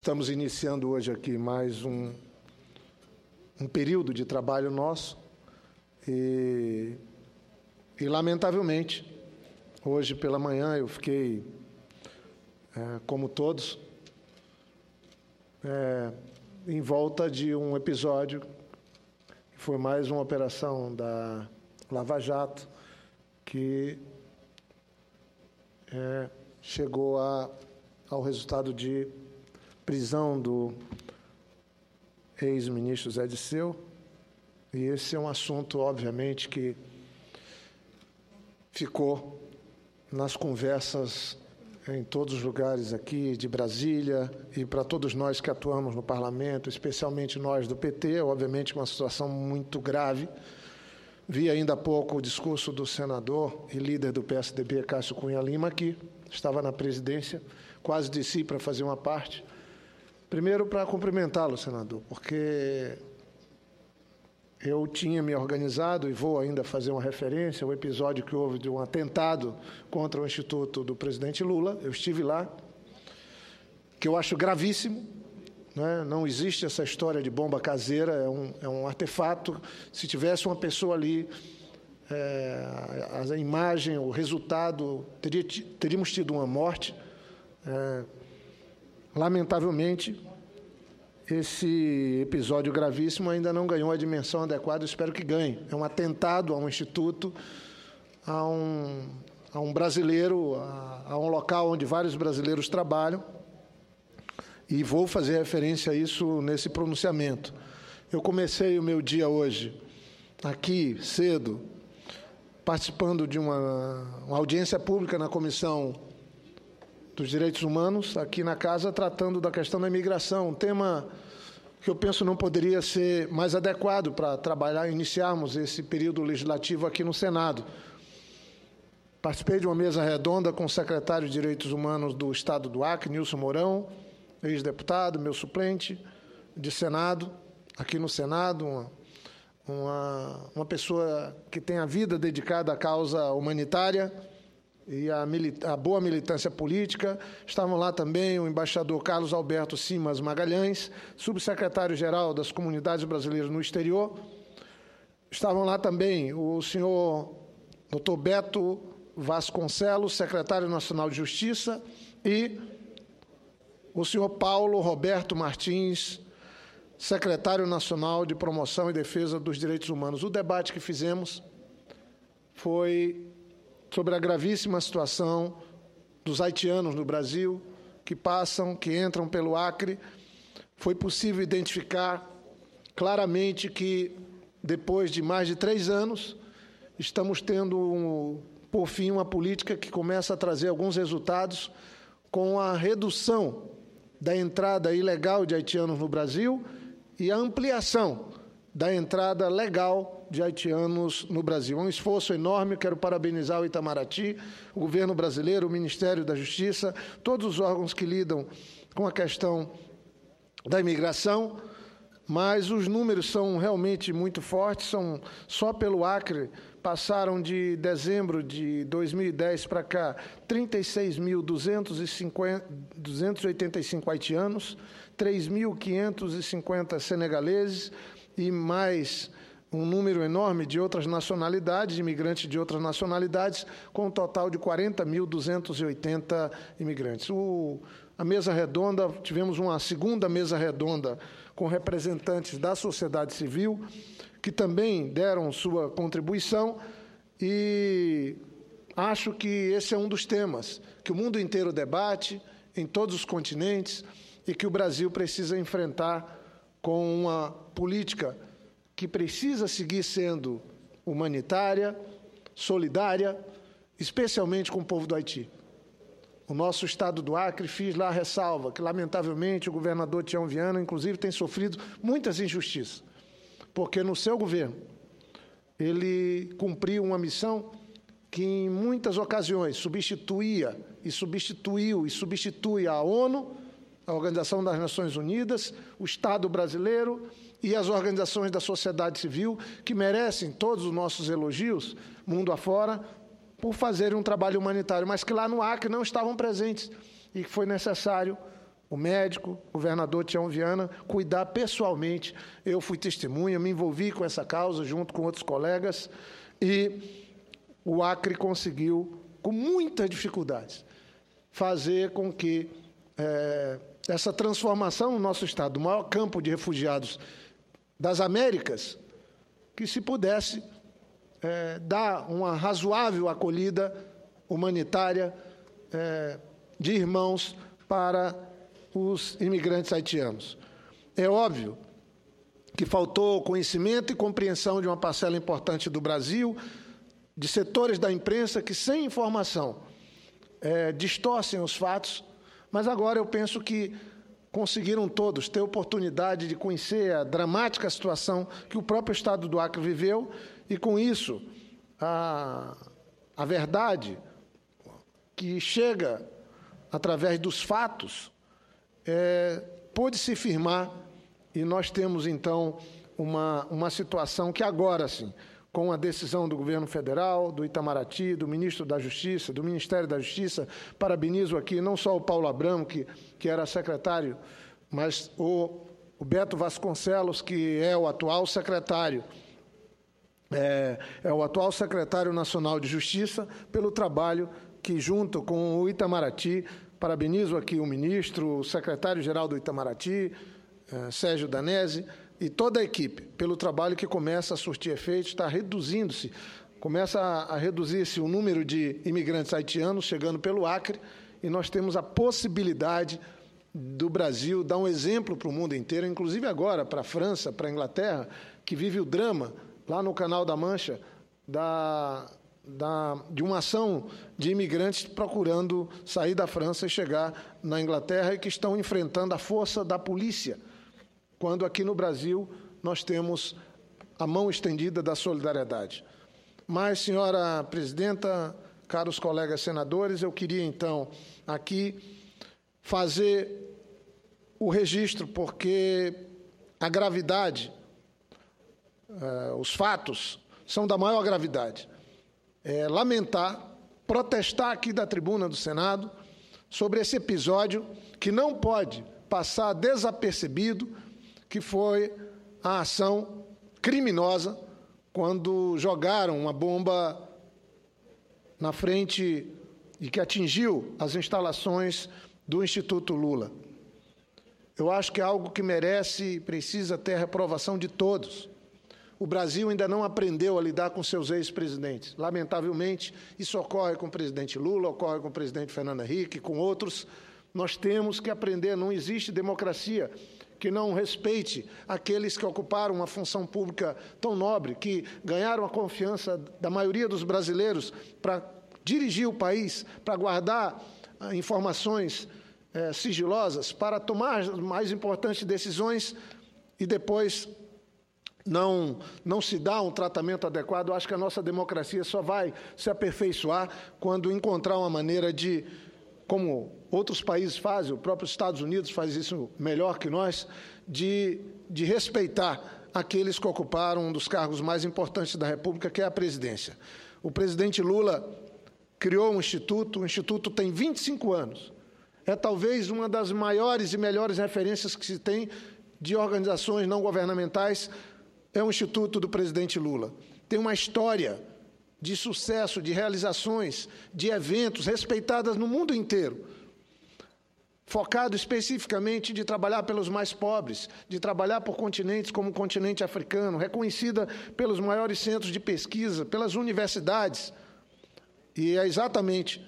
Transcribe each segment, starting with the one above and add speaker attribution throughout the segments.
Speaker 1: Estamos iniciando hoje aqui mais um período de trabalho nosso e lamentavelmente, hoje pela manhã eu fiquei, como todos, em volta de um episódio que foi mais uma operação da Lava Jato que chegou ao resultado de prisão do ex-ministro Zé Disseu, e esse é um assunto, obviamente, que ficou nas conversas em todos os lugares aqui de Brasília e para todos nós que atuamos no parlamento, especialmente nós do PT, obviamente uma situação muito grave. Vi ainda há pouco o discurso do senador e líder do PSDB, Cássio Cunha Lima, aqui, estava na presidência, quase desci para fazer uma parte. Primeiro, para cumprimentá-lo, senador, porque eu tinha me organizado, e vou ainda fazer uma referência ao episódio que houve de um atentado contra o Instituto do presidente Lula. Eu estive lá, que eu acho gravíssimo, né? Não existe essa história de bomba caseira, é um artefato. Se tivesse uma pessoa ali, a imagem, o resultado, teríamos tido uma morte. Lamentavelmente, esse episódio gravíssimo ainda não ganhou a dimensão adequada, eu espero que ganhe. É um atentado a um instituto, a um brasileiro, a um local onde vários brasileiros trabalham, e vou fazer referência a isso nesse pronunciamento. Eu comecei o meu dia hoje, aqui, cedo, participando de uma audiência pública na Comissão dos Direitos Humanos, aqui na Casa, tratando da questão da imigração, um tema que eu penso não poderia ser mais adequado para trabalhar, iniciarmos esse período legislativo aqui no Senado. Participei de uma mesa redonda com o secretário de Direitos Humanos do Estado do Acre, Nilson Mourão, ex-deputado, meu suplente de Senado, aqui no Senado, uma pessoa que tem a vida dedicada à causa humanitária e a boa militância política. Estavam lá também o embaixador Carlos Alberto Simas Magalhães, subsecretário-geral das Comunidades Brasileiras no Exterior. Estavam lá também o senhor Dr. Beto Vasconcelos, secretário nacional de Justiça, e o senhor Paulo Roberto Martins, secretário nacional de Promoção e Defesa dos Direitos Humanos. O debate que fizemos foi sobre a gravíssima situação dos haitianos no Brasil, que entram pelo Acre. Foi possível identificar claramente que, depois de mais de 3 anos, estamos tendo, por fim, uma política que começa a trazer alguns resultados com a redução da entrada ilegal de haitianos no Brasil e a ampliação da entrada legal de haitianos no Brasil. É um esforço enorme, quero parabenizar o Itamaraty, o governo brasileiro, o Ministério da Justiça, todos os órgãos que lidam com a questão da imigração, mas os números são realmente muito fortes. Só pelo Acre passaram de dezembro de 2010 para cá 36.285 haitianos, 3.550 senegaleses e mais um número enorme de outras nacionalidades, imigrantes de outras nacionalidades, com um total de 40.280 imigrantes. A mesa redonda, tivemos uma segunda mesa redonda com representantes da sociedade civil, que também deram sua contribuição, e acho que esse é um dos temas que o mundo inteiro debate, em todos os continentes, e que o Brasil precisa enfrentar com uma política que precisa seguir sendo humanitária, solidária, especialmente com o povo do Haiti. O nosso estado do Acre, fiz lá a ressalva que, lamentavelmente, o governador Tião Viana, inclusive, tem sofrido muitas injustiças, porque no seu governo ele cumpriu uma missão que, em muitas ocasiões, substitui a ONU, a Organização das Nações Unidas, o Estado brasileiro e as organizações da sociedade civil, que merecem todos os nossos elogios, mundo afora, por fazerem um trabalho humanitário, mas que lá no Acre não estavam presentes, e que foi necessário o médico, o governador Tião Viana, cuidar pessoalmente. Eu fui testemunha, me envolvi com essa causa junto com outros colegas e o Acre conseguiu, com muitas dificuldades, fazer com que essa transformação no nosso Estado, o maior campo de refugiados das Américas, que se pudesse dar uma razoável acolhida humanitária de irmãos para os imigrantes haitianos. É óbvio que faltou conhecimento e compreensão de uma parcela importante do Brasil, de setores da imprensa que, sem informação, distorcem os fatos, mas agora eu penso que conseguiram todos ter oportunidade de conhecer a dramática situação que o próprio Estado do Acre viveu e, com isso, a verdade que chega através dos fatos pôde se firmar e nós temos, então, uma situação que agora, sim, com a decisão do governo federal, do Itamaraty, do ministro da Justiça, do Ministério da Justiça, parabenizo aqui não só o Paulo Abramo, que era secretário, mas o Beto Vasconcelos, que é o atual secretário, o atual secretário nacional de Justiça, pelo trabalho que, junto com o Itamaraty, parabenizo aqui o ministro, o secretário-geral do Itamaraty, Sérgio Danese, e toda a equipe, pelo trabalho que começa a surtir efeito, está reduzindo-se, começa a reduzir-se o número de imigrantes haitianos chegando pelo Acre, e nós temos a possibilidade do Brasil dar um exemplo para o mundo inteiro, inclusive agora para a França, para a Inglaterra, que vive o drama, lá no Canal da Mancha, de uma ação de imigrantes procurando sair da França e chegar na Inglaterra e que estão enfrentando a força da polícia, quando aqui no Brasil nós temos a mão estendida da solidariedade. Mas, senhora presidenta, caros colegas senadores, eu queria, então, aqui fazer o registro, porque a gravidade, os fatos, são da maior gravidade. Lamentar, protestar aqui da tribuna do Senado sobre esse episódio que não pode passar desapercebido, que foi a ação criminosa quando jogaram uma bomba na frente e que atingiu as instalações do Instituto Lula. Eu acho que é algo que merece e precisa ter a reprovação de todos. O Brasil ainda não aprendeu a lidar com seus ex-presidentes. Lamentavelmente, isso ocorre com o presidente Lula, ocorre com o presidente Fernando Henrique, com outros. Nós temos que aprender, não existe democracia que não respeite aqueles que ocuparam uma função pública tão nobre, que ganharam a confiança da maioria dos brasileiros para dirigir o país, para guardar informações sigilosas, para tomar as mais importantes decisões e depois não se dá um tratamento adequado. Eu acho que a nossa democracia só vai se aperfeiçoar quando encontrar uma maneira de, como outros países fazem, o próprio Estados Unidos faz isso melhor que nós, de respeitar aqueles que ocuparam um dos cargos mais importantes da República, que é a presidência. O presidente Lula criou um instituto, o instituto tem 25 anos. É talvez uma das maiores e melhores referências que se tem de organizações não governamentais, é um instituto do presidente Lula. Tem uma história de sucesso, de realizações, de eventos respeitadas no mundo inteiro, focado especificamente de trabalhar pelos mais pobres, de trabalhar por continentes como o continente africano, reconhecida pelos maiores centros de pesquisa, pelas universidades. E é exatamente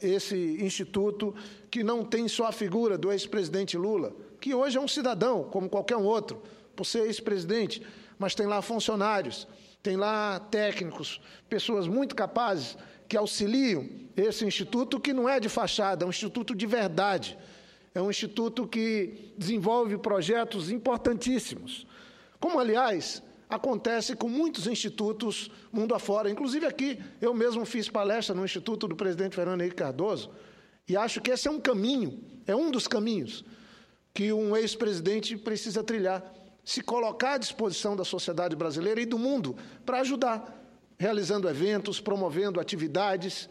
Speaker 1: esse instituto que não tem só a figura do ex-presidente Lula, que hoje é um cidadão, como qualquer um outro, por ser ex-presidente, mas tem lá funcionários, tem lá técnicos, pessoas muito capazes que auxiliam esse instituto, que não é de fachada, é um instituto de verdade, é um instituto que desenvolve projetos importantíssimos, como, aliás, acontece com muitos institutos mundo afora. Inclusive aqui, eu mesmo fiz palestra no Instituto do presidente Fernando Henrique Cardoso, e acho que esse é um caminho, é um dos caminhos que um ex-presidente precisa trilhar, se colocar à disposição da sociedade brasileira e do mundo para ajudar, realizando eventos, promovendo atividades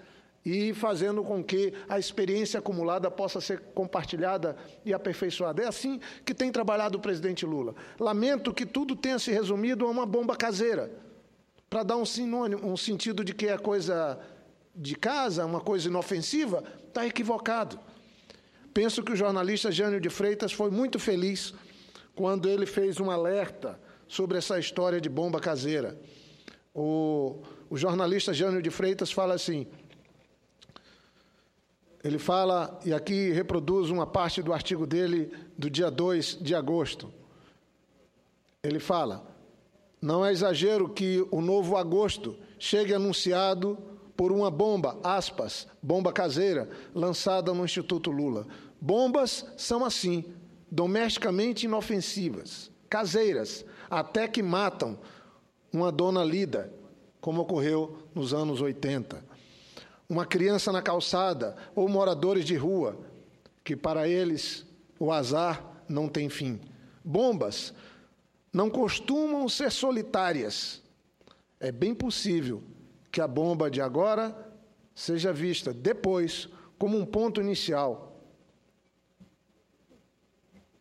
Speaker 1: e fazendo com que a experiência acumulada possa ser compartilhada e aperfeiçoada. É assim que tem trabalhado o presidente Lula. Lamento que tudo tenha se resumido a uma bomba caseira, para dar um sentido de que é coisa de casa, uma coisa inofensiva, está equivocado. Penso que o jornalista Jânio de Freitas foi muito feliz quando ele fez um alerta sobre essa história de bomba caseira. O jornalista Jânio de Freitas fala assim, ele fala, e aqui reproduz uma parte do artigo dele do dia 2 de agosto. Ele fala, não é exagero que o novo agosto chegue anunciado por uma bomba, aspas, bomba caseira, lançada no Instituto Lula. Bombas são assim, domesticamente inofensivas, caseiras, até que matam uma dona Lida, como ocorreu nos anos 80. Uma criança na calçada ou moradores de rua, que para eles o azar não tem fim. Bombas não costumam ser solitárias. É bem possível que a bomba de agora seja vista depois como um ponto inicial.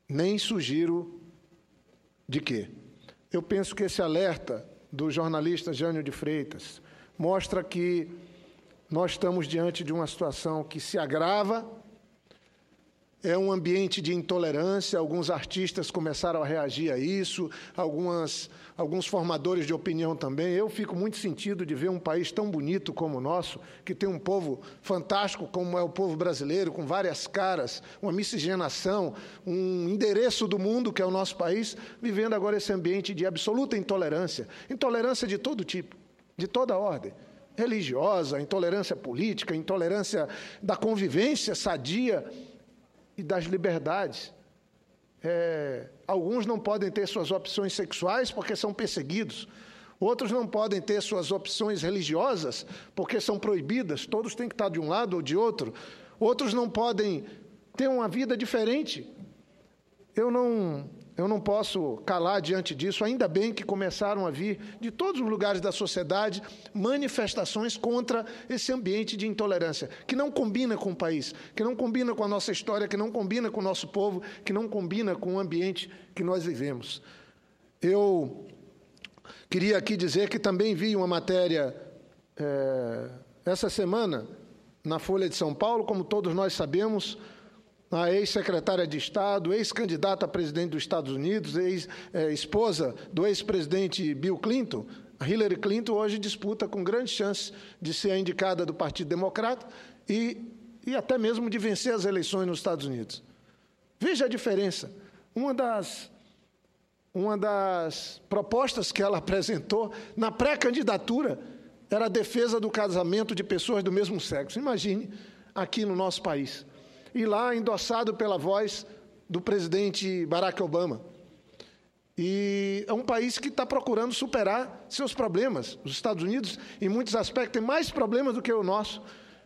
Speaker 1: Nem sugiro de quê. Eu penso que esse alerta do jornalista Jânio de Freitas mostra que nós estamos diante de uma situação que se agrava, é um ambiente de intolerância, alguns artistas começaram a reagir a isso, alguns formadores de opinião também. Eu fico muito sentido de ver um país tão bonito como o nosso, que tem um povo fantástico como é o povo brasileiro, com várias caras, uma miscigenação, um endereço do mundo que é o nosso país, vivendo agora esse ambiente de absoluta intolerância. Intolerância de todo tipo, de toda ordem. Religiosa, intolerância política, intolerância da convivência sadia e das liberdades. Alguns não podem ter suas opções sexuais porque são perseguidos. Outros não podem ter suas opções religiosas porque são proibidas. Todos têm que estar de um lado ou de outro. Outros não podem ter uma vida diferente. Eu não posso calar diante disso. Ainda bem que começaram a vir de todos os lugares da sociedade manifestações contra esse ambiente de intolerância, que não combina com o país, que não combina com a nossa história, que não combina com o nosso povo, que não combina com o ambiente que nós vivemos. Eu queria aqui dizer que também vi uma matéria essa semana na Folha de São Paulo, como todos nós sabemos, a ex-secretária de Estado, ex-candidata a presidente dos Estados Unidos, ex-esposa do ex-presidente Bill Clinton, a Hillary Clinton, hoje disputa com grande chance de ser a indicada do Partido Democrata e até mesmo de vencer as eleições nos Estados Unidos. Veja a diferença. Uma das propostas que ela apresentou na pré-candidatura era a defesa do casamento de pessoas do mesmo sexo. Imagine, aqui no nosso país. E lá endossado pela voz do presidente Barack Obama. E é um país que está procurando superar seus problemas. Os Estados Unidos, em muitos aspectos, tem mais problemas do que o nosso.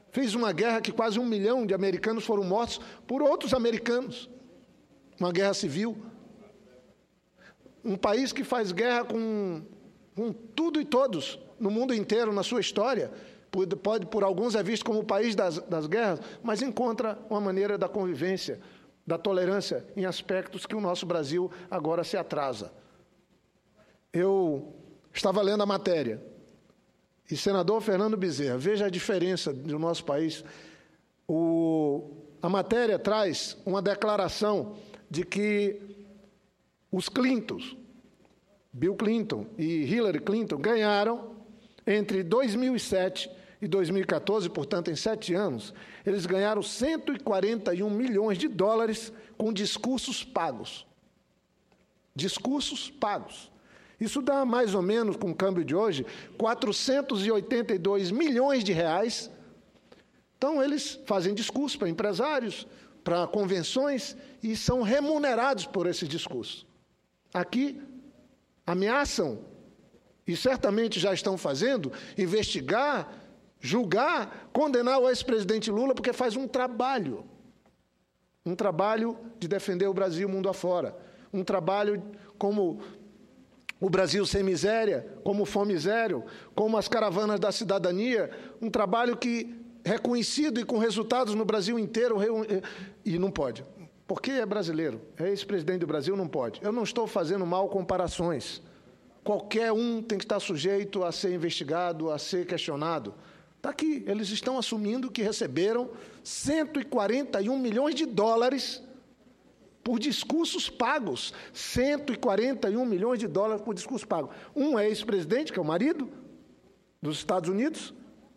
Speaker 1: Fez uma guerra que quase 1 milhão de americanos foram mortos por outros americanos. Uma guerra civil. Um país que faz guerra com tudo e todos, no mundo inteiro, na sua história. Por alguns é visto como o país das guerras, mas encontra uma maneira da convivência, da tolerância em aspectos que o nosso Brasil agora se atrasa. Eu estava lendo a matéria, e senador Fernando Bezerra, veja a diferença do nosso país. A matéria traz uma declaração de que os Clintons, Bill Clinton e Hillary Clinton, ganharam entre 2007 e 2014, portanto, em 7 anos, eles ganharam 141 milhões de dólares com discursos pagos. Discursos pagos. Isso dá mais ou menos, com o câmbio de hoje, 482 milhões de reais. Então, eles fazem discursos para empresários, para convenções, e são remunerados por esses discursos. Aqui, ameaçam, e certamente já estão fazendo, investigar, julgar, condenar o ex-presidente Lula porque faz um trabalho de defender o Brasil mundo afora, um trabalho como o Brasil Sem Miséria, como o Fome Zero, como as Caravanas da Cidadania, um trabalho que reconhecido e com resultados no Brasil inteiro, e não pode. Porque é brasileiro, é ex-presidente do Brasil, não pode. Eu não estou fazendo mal comparações. Qualquer um tem que estar sujeito a ser investigado, a ser questionado. Está aqui, eles estão assumindo que receberam 141 milhões de dólares por discursos pagos. 141 milhões de dólares por discurso pago. Um é ex-presidente, que é o marido dos Estados Unidos,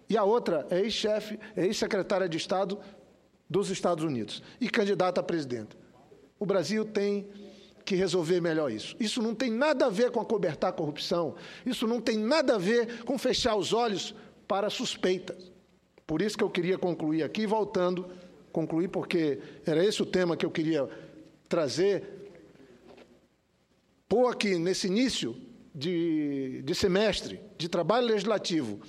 Speaker 1: e a outra é ex-chefe, é ex-secretária de Estado dos Estados Unidos e candidata a presidente. O Brasil tem que resolver melhor isso. Isso não tem nada a ver com acobertar a corrupção, isso não tem nada a ver com fechar os olhos para suspeitas. Por isso que eu queria concluir aqui, concluir porque era esse o tema que eu queria trazer, pôr aqui nesse início de semestre, de trabalho legislativo,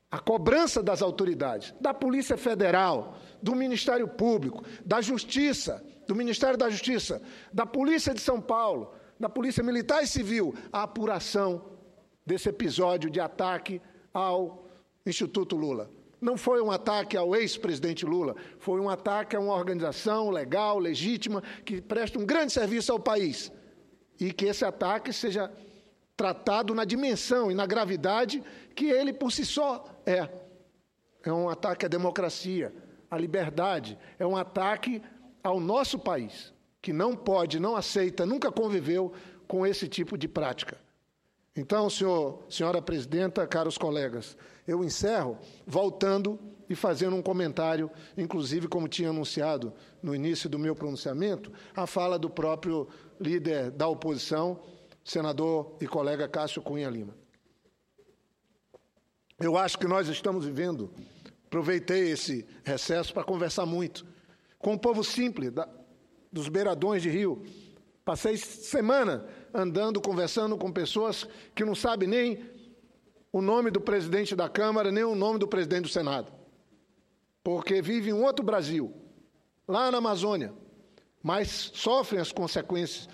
Speaker 1: a cobrança das autoridades, da Polícia Federal, do Ministério Público, da Justiça, do Ministério da Justiça, da Polícia de São Paulo, da Polícia Militar e Civil, a apuração desse episódio de ataque ao Instituto Lula. Não foi um ataque ao ex-presidente Lula, foi um ataque a uma organização legal, legítima, que presta um grande serviço ao país. E que esse ataque seja tratado na dimensão e na gravidade que ele por si só é. É um ataque à democracia, à liberdade, é um ataque ao nosso país, que não pode, não aceita, nunca conviveu com esse tipo de prática. Então, senhora presidenta, caros colegas, eu encerro voltando e fazendo um comentário, inclusive, como tinha anunciado no início do meu pronunciamento, a fala do próprio líder da oposição, senador e colega Cássio Cunha Lima. Eu acho que nós estamos vivendo, aproveitei esse recesso para conversar muito com o povo simples dos beiradões de rio. Passei semana andando, conversando com pessoas que não sabem nem o nome do presidente da Câmara, nem o nome do presidente do Senado, porque vivem um outro Brasil, lá na Amazônia, mas sofrem as consequências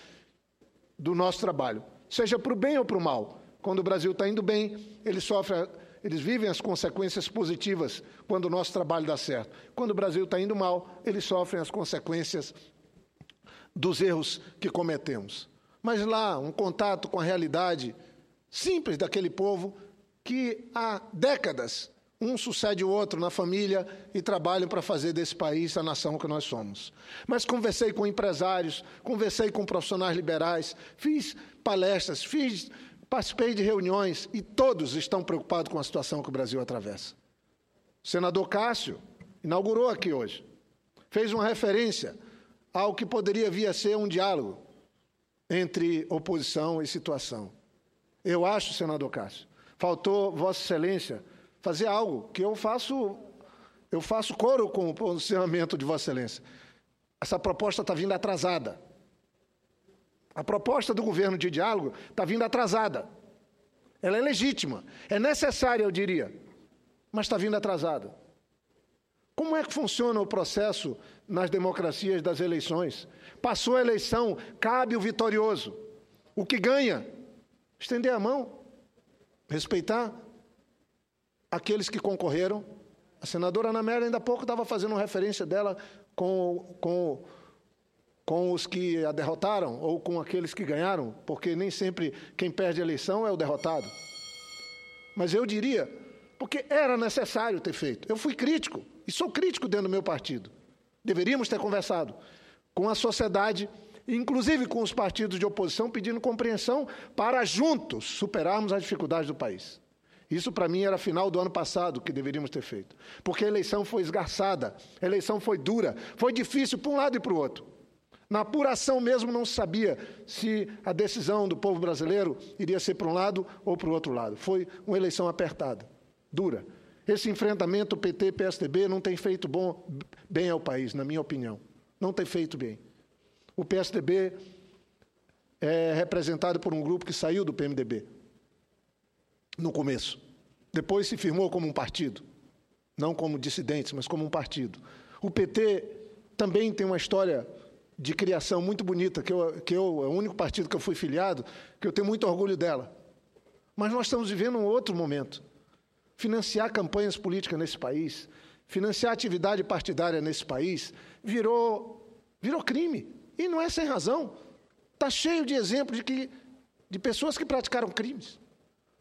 Speaker 1: do nosso trabalho, seja para o bem ou para o mal. Quando o Brasil está indo bem, eles vivem as consequências positivas quando o nosso trabalho dá certo. Quando o Brasil está indo mal, eles sofrem as consequências dos erros que cometemos. Mas lá, um contato com a realidade simples daquele povo que há décadas um sucede o outro na família e trabalham para fazer desse país a nação que nós somos. Mas conversei com empresários, conversei com profissionais liberais, fiz palestras, participei de reuniões e todos estão preocupados com a situação que o Brasil atravessa. O senador Cássio inaugurou aqui hoje, fez uma referência ao que poderia vir a ser um diálogo entre oposição e situação. Eu acho, senador Cássio, faltou Vossa Excelência fazer algo que eu faço coro com o posicionamento de Vossa Excelência. Essa proposta está vindo atrasada. A proposta do governo de diálogo está vindo atrasada. Ela é legítima, é necessária, eu diria, mas está vindo atrasada. Como é que funciona o processo nas democracias das eleições? Passou a eleição, cabe o vitorioso. O que ganha? Estender a mão, respeitar aqueles que concorreram. A senadora Ana Amélia, ainda há pouco, estava fazendo uma referência dela com os que a derrotaram ou com aqueles que ganharam, porque nem sempre quem perde a eleição é o derrotado. Mas eu diria, porque era necessário ter feito. Eu fui crítico, e sou crítico dentro do meu partido. Deveríamos ter conversado com a sociedade, inclusive com os partidos de oposição, pedindo compreensão para juntos superarmos as dificuldades do país. Isso, para mim, era final do ano passado que deveríamos ter feito. Porque a eleição foi esgarçada, a eleição foi dura, foi difícil para um lado e para o outro. Na apuração mesmo não se sabia se a decisão do povo brasileiro iria ser para um lado ou para o outro lado. Foi uma eleição apertada, dura. Esse enfrentamento PT-PSDB não tem feito bem ao país, na minha opinião. Não tem feito bem. O PSDB é representado por um grupo que saiu do PMDB no começo. Depois se firmou como um partido, não como dissidentes, mas como um partido. O PT também tem uma história de criação muito bonita, é o único partido que eu fui filiado, que eu tenho muito orgulho dela. Mas nós estamos vivendo um outro momento. financiar campanhas políticas nesse país, financiar atividade partidária nesse país, virou crime. E não é sem razão. Está cheio de exemplos de pessoas que praticaram crimes.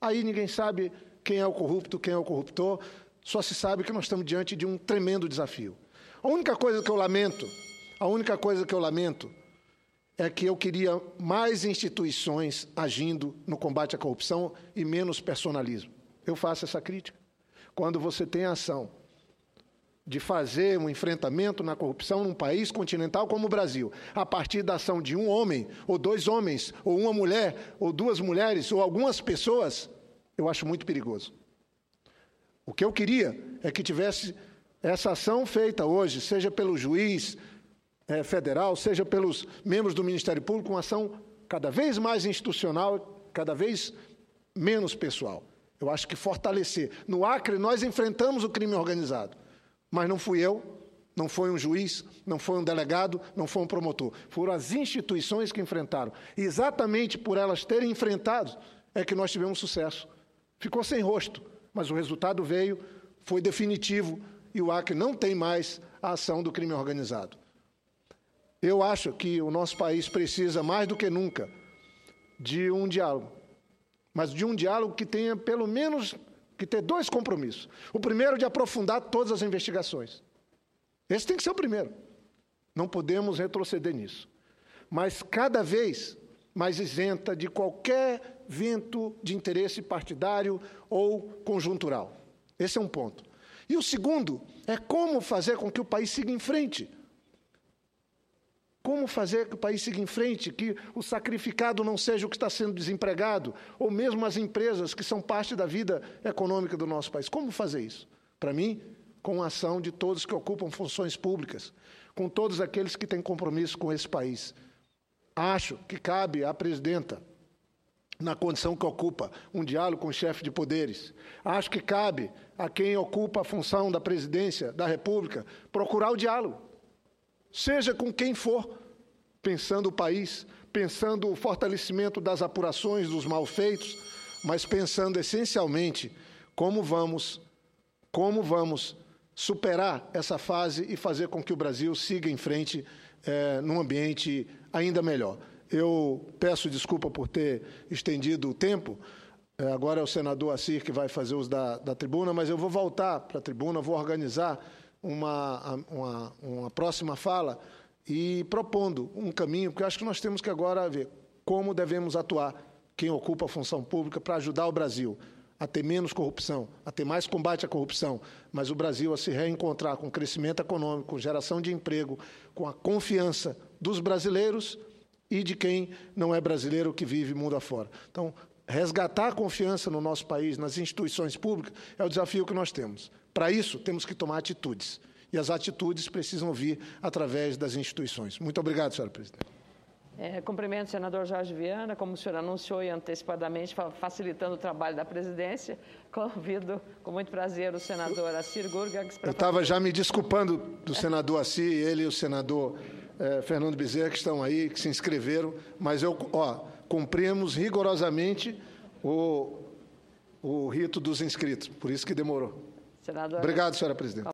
Speaker 1: Aí ninguém sabe quem é o corrupto, quem é o corruptor, só se sabe que nós estamos diante de um tremendo desafio. A única coisa que eu lamento é que eu queria mais instituições agindo no combate à corrupção e menos personalismo. Eu faço essa crítica. Quando você tem a ação de fazer um enfrentamento na corrupção num país continental como o Brasil, a partir da ação de um homem, ou dois homens, ou uma mulher, ou duas mulheres, ou algumas pessoas, eu acho muito perigoso. O que eu queria é que tivesse essa ação feita hoje, seja pelo juiz federal, seja pelos membros do Ministério Público, uma ação cada vez mais institucional, cada vez menos pessoal. Eu acho que fortalecer. No Acre, nós enfrentamos o crime organizado. Mas não fui eu, não foi um juiz, não foi um delegado, não foi um promotor. Foram as instituições que enfrentaram. E exatamente por elas terem enfrentado é que nós tivemos sucesso. Ficou sem rosto, mas o resultado veio, foi definitivo, e o Acre não tem mais a ação do crime organizado. Eu acho que o nosso país precisa, mais do que nunca, de um diálogo. Mas de um diálogo que tenha, pelo menos, que ter dois compromissos. O primeiro, de aprofundar todas as investigações. Esse tem que ser o primeiro. Não podemos retroceder nisso. Mas cada vez mais isenta de qualquer vento de interesse partidário ou conjuntural. Esse é um ponto. E o segundo é como fazer com que o país siga em frente. Como fazer que o país siga em frente, que o sacrificado não seja o que está sendo desempregado, ou mesmo as empresas que são parte da vida econômica do nosso país. Como fazer isso? Para mim, com a ação de todos que ocupam funções públicas, com todos aqueles que têm compromisso com esse país. Acho que cabe à presidenta, na condição que ocupa, um diálogo com o chefe de poderes. Acho que cabe a quem ocupa a função da presidência da República procurar o diálogo. Seja com quem for, pensando o país, pensando o fortalecimento das apurações dos malfeitos, mas pensando essencialmente como vamos superar essa fase e fazer com que o Brasil siga em frente num ambiente ainda melhor. Eu peço desculpa por ter estendido o tempo. Agora é o senador Assir que vai fazer uso da tribuna, mas eu vou voltar para a tribuna, vou organizar uma próxima fala e propondo um caminho, porque eu acho que nós temos que agora ver como devemos atuar, quem ocupa a função pública, para ajudar o Brasil a ter menos corrupção, a ter mais combate à corrupção, mas o Brasil a se reencontrar com crescimento econômico, com geração de emprego, com a confiança dos brasileiros e de quem não é brasileiro que vive mundo afora. Então, resgatar a confiança no nosso país, nas instituições públicas, é o desafio que nós temos. Para isso, temos que tomar atitudes. E as atitudes precisam vir através das instituições. Muito obrigado, senhora presidente.
Speaker 2: Cumprimento o senador Jorge Viana, como o senhor anunciou antecipadamente, facilitando o trabalho da presidência. Convido, com muito prazer, o senador Assir Gurgax.
Speaker 1: Eu estava já me desculpando do senador Assir, ele e o senador Fernando Bezerra, que estão aí, que se inscreveram, mas cumprimos rigorosamente o rito dos inscritos, por isso que demorou. Obrigado, senhora presidente.